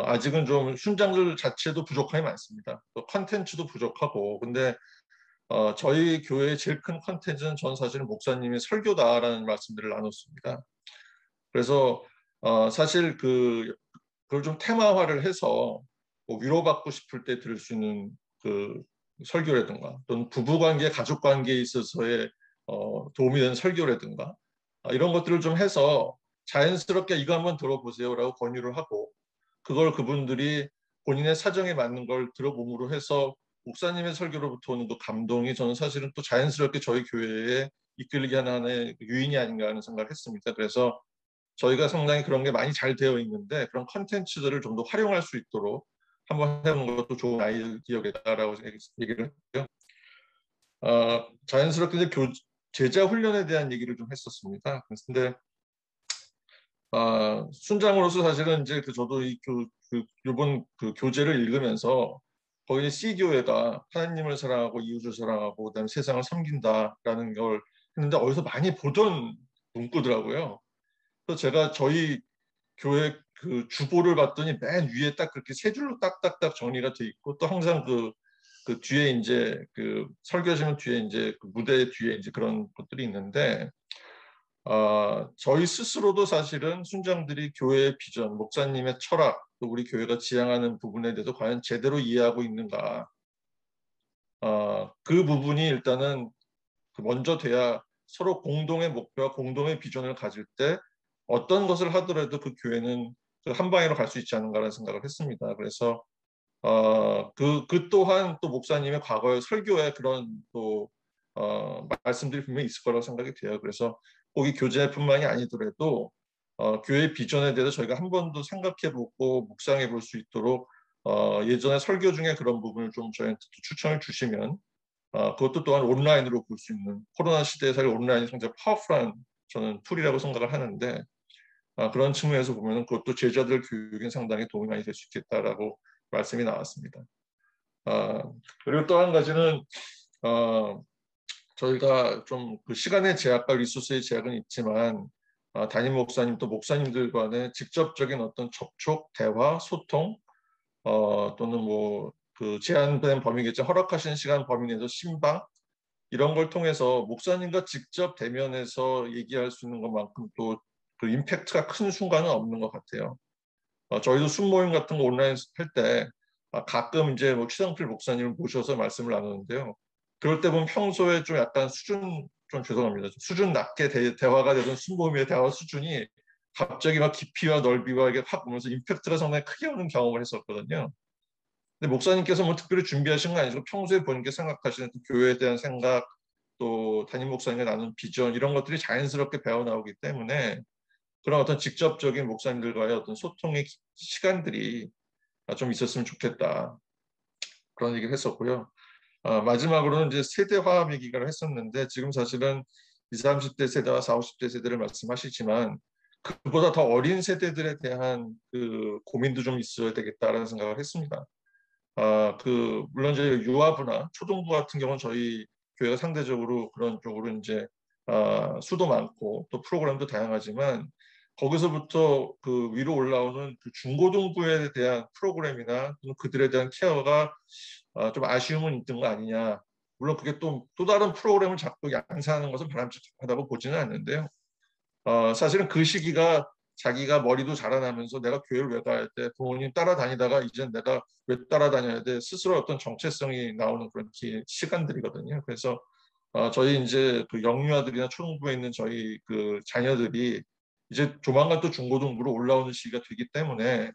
아직은 좀 순장들 자체도 부족함이 많습니다. 또 컨텐츠도 부족하고 근데 저희 교회의 제일 큰 컨텐츠는 전 사실은 목사님의 설교다라는 말씀들을 나눴습니다. 그래서 사실 그걸 좀 테마화를 해서 뭐 위로받고 싶을 때 들을 수 있는 그 설교라든가 또는 부부관계, 가족관계에 있어서의 도움이 되는 설교라든가 이런 것들을 좀 해서 자연스럽게 이거 한번 들어보세요라고 권유를 하고 그걸 그분들이 본인의 사정에 맞는 걸 들어봄으로 해서 목사님의 설교로부터 오는 또 감동이 저는 사실은 또 자연스럽게 저희 교회에 이끌게 하는 하나의 유인이 아닌가 하는 생각을 했습니다. 그래서 저희가 상당히 그런 게 많이 잘 되어 있는데 그런 컨텐츠들을 좀 더 활용할 수 있도록 한번 해보는 것도 좋은 아이디어겠다라고 얘기를 했고요. 자연스럽게 이제 제자 훈련에 대한 얘기를 좀 했었습니다. 그런데 순장으로서 사실은 이제 저도 이번 교재를 읽으면서 거기 C교회가 하나님을 사랑하고 이웃을 사랑하고 그다음에 세상을 섬긴다라는 걸 했는데 어디서 많이 보던 문구더라고요. 그래서 제가 저희 교회 그 주보를 봤더니 맨 위에 딱 그렇게 세 줄로 딱딱딱 정리가 돼 있고 또 항상 그 뒤에 이제 그 설교하시는 뒤에 이제 그 무대 뒤에 이제 그런 것들이 있는데 저희 스스로도 사실은 순장들이 교회의 비전, 목사님의 철학, 또 우리 교회가 지향하는 부분에 대해서 과연 제대로 이해하고 있는가. 그 부분이 일단은 먼저 돼야 서로 공동의 목표와 공동의 비전을 가질 때 어떤 것을 하더라도 그 교회는 한 방향으로 갈 수 있지 않은가라는 생각을 했습니다. 그래서 그 또한 또 목사님의 과거의 설교에 그런 또 말씀들이 분명히 있을 거라고 생각이 돼요. 그래서 거기 교재뿐만이 아니더라도 교회 비전에 대해서 저희가 한 번 더 생각해보고 묵상해 볼 수 있도록 예전에 설교 중에 그런 부분을 좀 저희한테 추천을 주시면 그것도 또한 온라인으로 볼 수 있는 코로나 시대에 사실 온라인이 상당히 파워풀한 저는 툴이라고 생각을 하는데 그런 측면에서 보면 그것도 제자들 교육에 상당히 도움이 많이 될 수 있겠다라고 말씀이 나왔습니다. 그리고 또 한 가지는 저희가 좀 그 시간의 제약과 리소스의 제약은 있지만 담임 목사님 또 목사님들 간의 직접적인 어떤 접촉, 대화, 소통 또는 뭐 그 제한된 범위겠죠. 허락하신 시간 범위 내에서 신방 이런 걸 통해서 목사님과 직접 대면해서 얘기할 수 있는 것만큼 또 그 임팩트가 큰 순간은 없는 것 같아요. 저희도 순모임 같은 거 온라인 할 때 가끔 이제 뭐 최상필 목사님을 모셔서 말씀을 나누는데요. 그럴 때 보면 평소에 좀 약간 수준 좀 죄송합니다. 수준 낮게 대화가 되던 순모임의 대화 수준이 갑자기 막 깊이와 넓이와 이게 확 오면서 임팩트가 상당히 크게 오는 경험을 했었거든요. 근데 목사님께서 뭐 특별히 준비하신 건 아니고 평소에 본인께 생각하시는 교회에 대한 생각 또 담임 목사님과 나눈 비전 이런 것들이 자연스럽게 배워 나오기 때문에 그런 어떤 직접적인 목사님들과의 어떤 소통의 시간들이 좀 있었으면 좋겠다. 그런 얘기를 했었고요. 마지막으로는 이제 세대 화합 얘기를 했었는데 지금 사실은 20, 30대 세대와 40, 50대 세대를 말씀하시지만 그보다 더 어린 세대들에 대한 그 고민도 좀 있어야 되겠다라는 생각을 했습니다. 물론 이제 유아부나 초등부 같은 경우는 저희 교회가 상대적으로 그런 쪽으로 이제 수도 많고 또 프로그램도 다양하지만 거기서부터 그 위로 올라오는 그 중고등부에 대한 프로그램이나 그들에 대한 케어가 좀 아쉬움은 있는 거 아니냐. 물론 그게 또 다른 프로그램을 자꾸 양산하는 것은 바람직하다고 보지는 않는데요. 사실은 그 시기가 자기가 머리도 자라나면서 내가 교회를 왜 가야 돼? 부모님 따라다니다가 이제 내가 왜 따라다녀야 돼? 스스로 어떤 정체성이 나오는 그런 시간들이거든요. 그래서 저희 이제 그 영유아들이나 초등부에 있는 저희 그 자녀들이 이제 조만간 또 중고등부로 올라오는 시기가 되기 때문에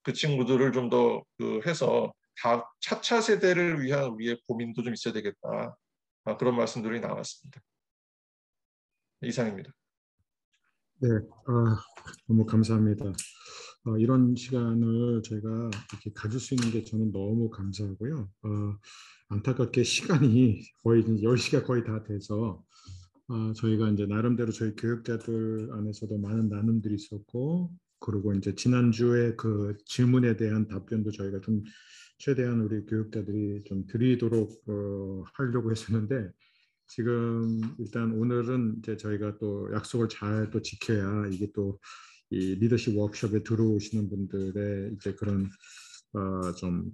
그 친구들을 좀 더 해서 다 차차 세대를 위한 우리의 고민도 좀 있어야 되겠다. 그런 말씀들이 나왔습니다. 이상입니다. 네, 너무 감사합니다. 이런 시간을 저희가 이렇게 가질 수 있는 게 저는 너무 감사하고요. 안타깝게 시간이 거의 10시가 거의 다 돼서 저희가 이제 나름대로 저희 교육자들 안에서도 많은 나눔들이 있었고 그리고 이제 지난주에 그 질문에 대한 답변도 저희가 좀 최대한 우리 교육자들이 좀 드리도록 하려고 했었는데 지금 일단 오늘은 이제 저희가 또 약속을 잘 또 지켜야 이게 또 이 리더십 워크숍에 들어오시는 분들의 이제 그런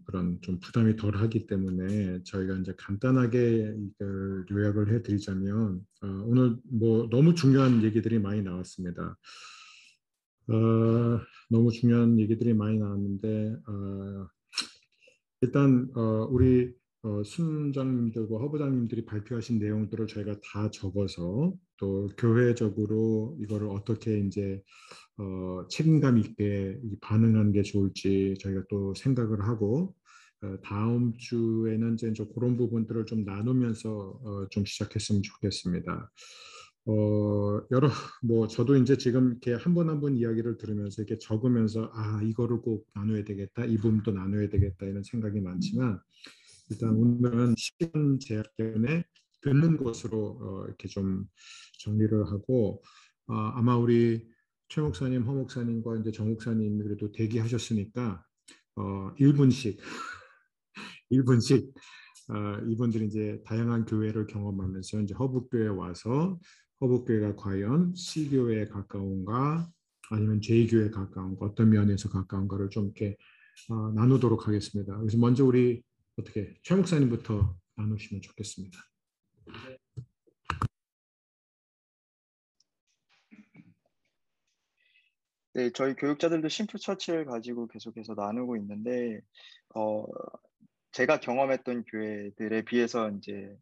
그런 좀 부담이 덜 하기 때문에 저희가 이제 간단하게 이걸 요약을 해드리자면 오늘 뭐 너무 중요한 얘기들이 많이 나왔습니다. 너무 중요한 얘기들이 많이 나왔는데 일단 우리 순장님들과 허부장님들이 발표하신 내용들을 저희가 다 적어서 또 교회적으로 이거를 어떻게 이제 책임감 있게 반응하는 게 좋을지 저희가 또 생각을 하고 다음 주에는 이제 그런 부분들을 좀 나누면서 좀 시작했으면 좋겠습니다. 뭐 저도 이제 지금 이렇게 한 분 한 분 이야기를 들으면서 이렇게 적으면서 이거를 꼭 나눠야 되겠다, 이 부분도 나눠야 되겠다 이런 생각이 많지만 일단 오늘은 시간 제약 때문에 듣는 것으로 이렇게 좀 정리를 하고 아마 우리 최 목사님, 허 목사님과 이제 정 목사님 그래도 대기하셨으니까 1분씩 이분들이 이제 다양한 교회를 경험하면서 이제 허북교회에 와서 허북교회가 과연 C교회에 가까운가 아니면 J교회에 가까운가 어떤 면에서 가까운가를 좀 이렇게 나누도록 하겠습니다. 그래서 먼저 우리 어떻게 최 목사님부터 나누시면 좋겠습니다. 네, 저희 교육자들도 심플 처치를 가지고 계속해서 나누고 있는데, 제가 경험했던 교회들에 비해서 이제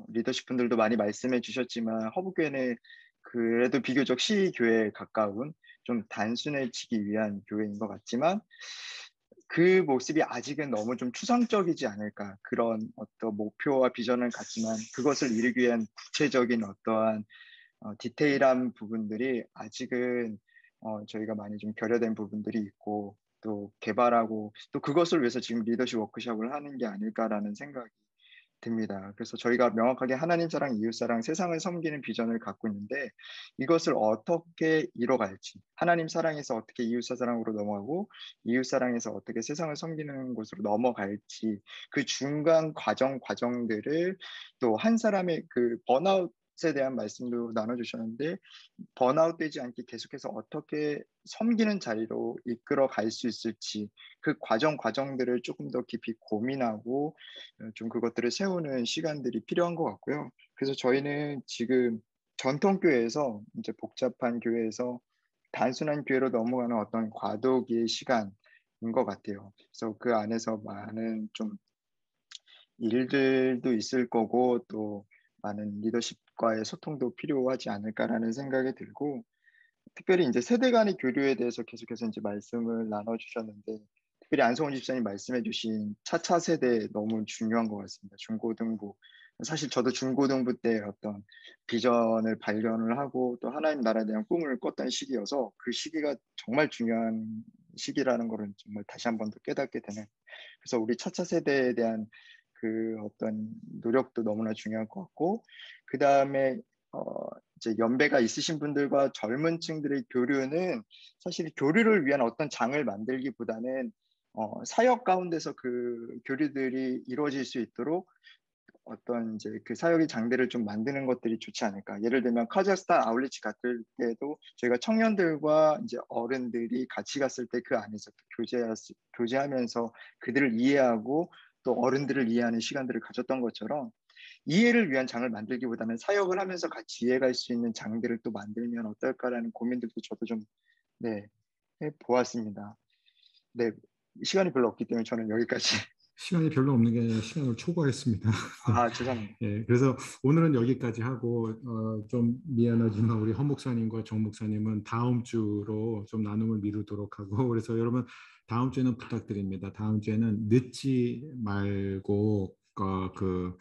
리더십 분들도 많이 말씀해 주셨지만 허브교회는 그래도 비교적 시교회에 가까운 좀 단순해지기 위한 교회인 것 같지만 그 모습이 아직은 너무 좀 추상적이지 않을까. 그런 어떤 목표와 비전을 갖지만 그것을 이루기 위한 구체적인 어떠한 디테일한 부분들이 아직은 저희가 많이 좀 결여된 부분들이 있고 또 개발하고 또 그것을 위해서 지금 리더십 워크숍을 하는 게 아닐까라는 생각이 듭니다. 그래서 저희가 명확하게 하나님 사랑, 이웃 사랑, 세상을 섬기는 비전을 갖고 있는데 이것을 어떻게 이뤄갈지 하나님 사랑에서 어떻게 이웃 사랑으로 넘어가고 이웃 사랑에서 어떻게 세상을 섬기는 곳으로 넘어갈지 그 중간 과정들을 또 한 사람의 그 번아웃에 대한 말씀도 나눠주셨는데 번아웃 되지 않게 계속해서 어떻게 섬기는 자리로 이끌어 갈 수 있을지 그 과정들을 조금 더 깊이 고민하고 좀 그것들을 세우는 시간들이 필요한 것 같고요. 그래서 저희는 지금 전통교회에서 이제 복잡한 교회에서 단순한 교회로 넘어가는 어떤 과도기의 시간인 것 같아요. 그래서 그 안에서 많은 좀 일들도 있을 거고 또 많은 리더십과의 소통도 필요하지 않을까라는 생각이 들고 특별히 이제 세대 간의 교류에 대해서 계속해서 이제 말씀을 나눠주셨는데 특별히 안성훈 집사님 말씀해주신 차차 세대 너무 중요한 것 같습니다. 중고등부 사실 저도 중고등부 때 어떤 비전을 발견을 하고 또 하나님 나라에 대한 꿈을 꿨던 시기여서 그 시기가 정말 중요한 시기라는 거를 정말 다시 한 번 더 깨닫게 되는 그래서 우리 차차 세대에 대한 그 어떤 노력도 너무나 중요할 것 같고 그 다음에 이제 연배가 있으신 분들과 젊은 층들의 교류는 사실 교류를 위한 어떤 장을 만들기보다는 사역 가운데서 그 교류들이 이루어질 수 있도록 어떤 이제 그 사역의 장들을 좀 만드는 것들이 좋지 않을까. 예를 들면 카자흐스탄 아울리치 같을 때도 저희가 청년들과 이제 어른들이 같이 갔을 때 그 안에서 교제하면서 그들을 이해하고 또 어른들을 이해하는 시간들을 가졌던 것처럼 이해를 위한 장을 만들기보다는 사역을 하면서 같이 이해갈 수 있는 장들을 또 만들면 어떨까라는 고민들도 저도 좀 해보았습니다. 네, 시간이 별로 없기 때문에 저는 여기까지. 시간이 별로 없는 게 아니라 시간을 초과했습니다. 죄송합니다. 네, 그래서 오늘은 여기까지 하고 좀 미안하지만 우리 허 목사님과 정 목사님은 다음 주로 좀 나눔을 미루도록 하고 그래서 여러분 다음 주에는 부탁드립니다. 다음 주에는 늦지 말고 그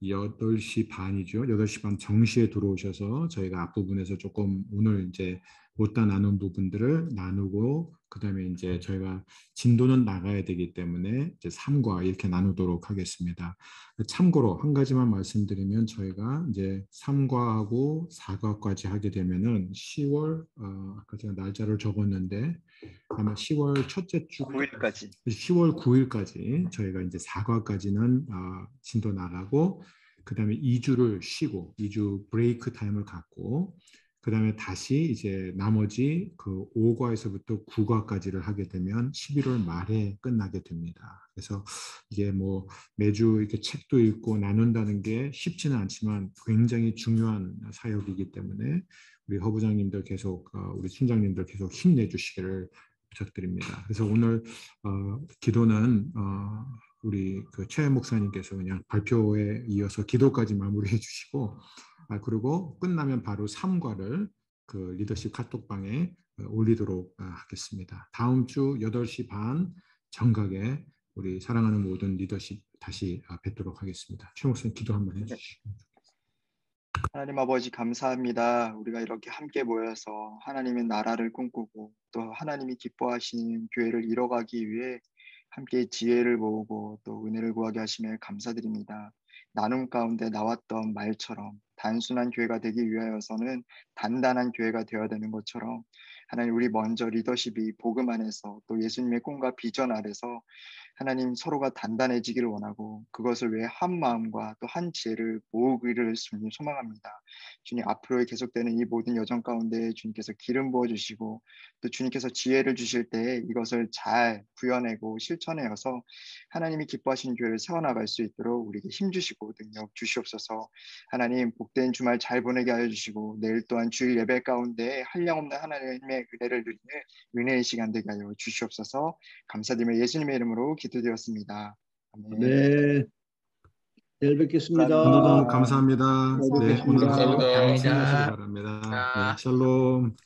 8시 반이죠. 8시 반 정시에 들어오셔서 저희가 앞부분에서 조금 오늘 이제 못다 나눈 부분들을 나누고 그다음에 이제 저희가 진도는 나가야 되기 때문에 이제 3과 이렇게 나누도록 하겠습니다. 참고로 한 가지만 말씀드리면 저희가 이제 3과하고 4과까지 하게 되면은 10월 아까 제가 날짜를 적었는데 아마 10월 첫째 주 9일까지 10월 9일까지 저희가 이제 4과까지는 진도 나가고 그다음에 2주를 쉬고 2주 브레이크 타임을 갖고 그다음에 다시 이제 나머지 그 5과에서부터 9과까지를 하게 되면 11월 말에 끝나게 됩니다. 그래서 이게 뭐 매주 이렇게 책도 읽고 나눈다는 게 쉽지는 않지만 굉장히 중요한 사역이기 때문에 우리 허부장님들 계속 우리 순장님들 계속 힘내주시기를 부탁드립니다. 그래서 오늘 기도는 우리 그 최 목사님께서 그냥 발표에 이어서 기도까지 마무리해 주시고 그리고 끝나면 바로 3과를 그 리더십 카톡방에 올리도록 하겠습니다. 다음 주 8시 반 정각에 우리 사랑하는 모든 리더십 다시 뵙도록 하겠습니다. 최 목사님 기도 한번 해주시죠. 하나님 아버지 감사합니다. 우리가 이렇게 함께 모여서 하나님의 나라를 꿈꾸고 또 하나님이 기뻐하시는 교회를 이뤄가기 위해 함께 지혜를 모으고 또 은혜를 구하게 하시며 감사드립니다. 나눔 가운데 나왔던 말처럼 단순한 교회가 되기 위하여서는 단단한 교회가 되어야 되는 것처럼 하나님 우리 먼저 리더십이 복음 안에서 또 예수님의 꿈과 비전 아래서 하나님 서로가 단단해지기를 원하고 그것을 위해 한 마음과 또 한 지혜를 모으기를 주님 소망합니다. 주님 앞으로 계속되는 이 모든 여정 가운데 주님께서 기름 부어주시고 또 주님께서 지혜를 주실 때 이것을 잘 구현하고 실천하여서 하나님이 기뻐하시는 교회를 세워나갈 수 있도록 우리에게 힘주시고 능력 주시옵소서. 하나님 복된 주말 잘 보내게 하여 주시고 내일 또한 주일 예배 가운데 한량없는 하나님의 은혜를 누리는 은혜의 시간 되게 하여 주시옵소서. 감사드리며 예수님의 이름으로 기도드렸습니다. 아멘. 네. 내일 뵙겠습니다. 오늘도 감사합니다. 잘 네, 뵙겠습니다. 오늘도 감사합니다. 힘내시기 바랍니다. 네, 샬롬.